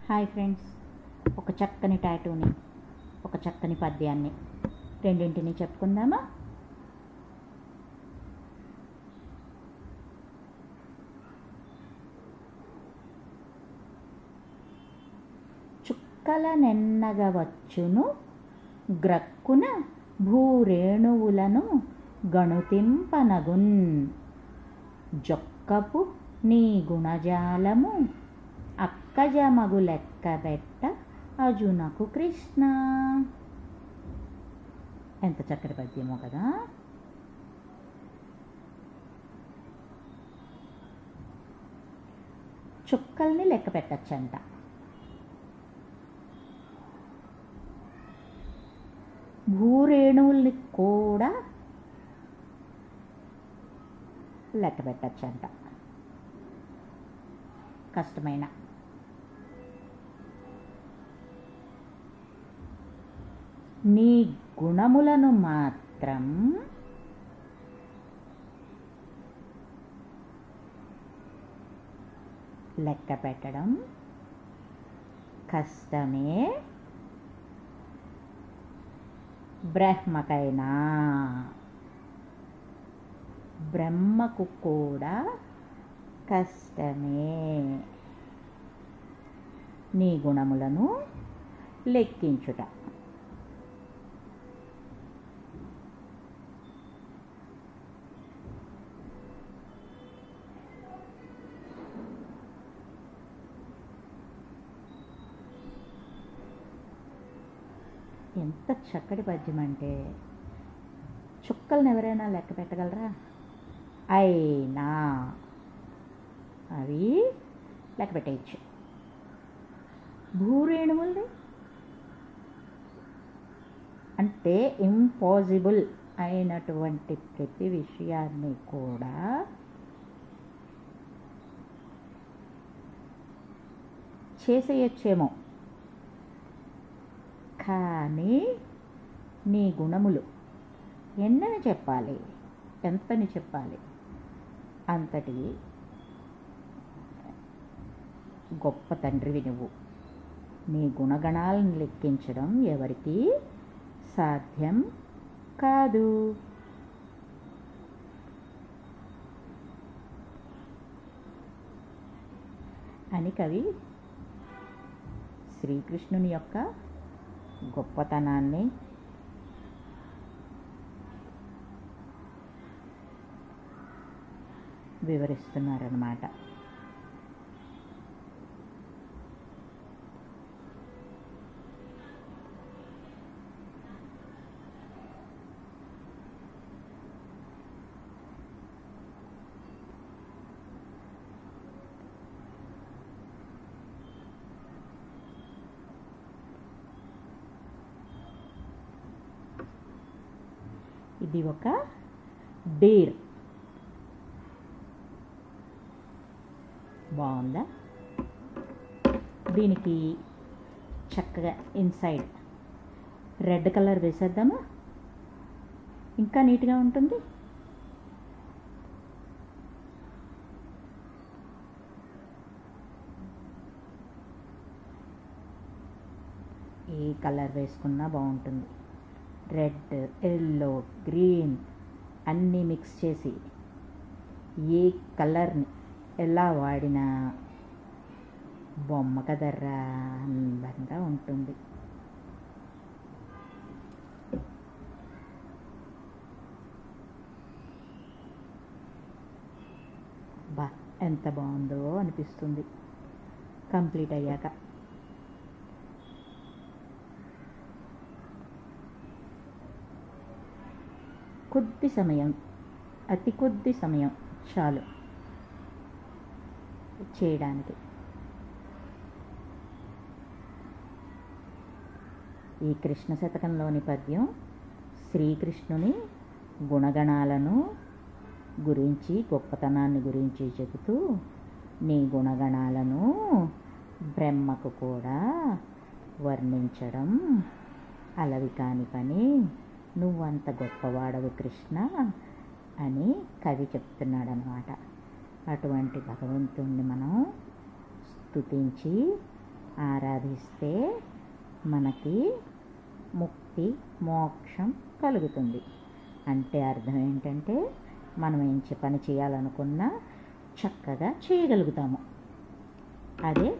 Hi friends, ఒక చక్కని టాటూని, ఒక చక్కని పద్యాన్ని రెండింటిని చెప్పుకుందామా? చుక్కల నెన్నగవచ్చును గ్రక్కున భూరేణువులను గణుతింపనగున్, జొక్కపు నీ గుణజాలము అక్కజమగు లెక్కబెట్ట అజునకు కృష్ణ. ఎంత చక్కటి పద్యమో కదా. చుక్కల్ని లెక్క పెట్టచ్చంట. భూరేణువుల్ని కూడా లెక్క పెట్టచ్చంట. కష్టమైన నీ గుణములను మాత్రం లెక్క పెట్టడం కష్టమే, బ్రహ్మకైనా బ్రహ్మకు కూడా కష్టమే నీ గుణములను లెక్కించుట. ఎంత చక్కటి పద్యం అంటే, చుక్కలను ఎవరైనా లెక్క పెట్టగలరా? అయినా అవి లెక్క పెట్టేయచ్చు. భూరేణువుల్ని అంటే ఇంపాసిబుల్ అయినటువంటి ప్రతి విషయాన్ని కూడా చేసేయచ్చేమో, కానీ నీ గుణములు ఎన్నని చెప్పాలి, ఎంతని చెప్పాలి? అంతటి గొప్ప తండ్రివి నువ్వు. నీ గుణగణాలను లెక్కించడం ఎవరికి సాధ్యం కాదు. అని కవి శ్రీకృష్ణుని యొక్క గొప్పతనాన్ని వివరిస్తున్నారన్నమాట. ఇది ఒక డీర్. బాగుందా? దీనికి చక్కగా ఇన్సైడ్ రెడ్ కలర్ వేసేద్దామా? ఇంకా నీట్గా ఉంటుంది. ఏ కలర్ వేసుకున్నా బాగుంటుంది. రెడ్, ఎల్లో, గ్రీన్ అన్నీ మిక్స్ చేసి ఏ కలర్ని ఎలా వాడినా బొమ్మ కదర్రా అందంగా ఉంటుంది. బా ఎంత బాగుందో అనిపిస్తుంది కంప్లీట్ అయ్యాక. కొద్ది సమయం, అతి కొద్ది సమయం చాలు చేయడానికి. ఈ కృష్ణ శతకంలోని పద్యం శ్రీకృష్ణుని గుణగణాలను గురించి, గొప్పతనాన్ని గురించి చెబుతూ, నీ గుణగణాలను బ్రహ్మకు కూడా వర్ణించడం అలవి కాని పని, నువ్వంత గొప్పవాడవు కృష్ణ అని కవి చెప్తున్నాడనమాట. అటువంటి భగవంతుణ్ణి మనం స్తుతించి ఆరాధిస్తే మనకి ముక్తి మోక్షం కలుగుతుంది. అంటే అర్థం ఏంటంటే మనం పని చేయాలనుకున్నా చక్కగా చేయగలుగుతాము. అదే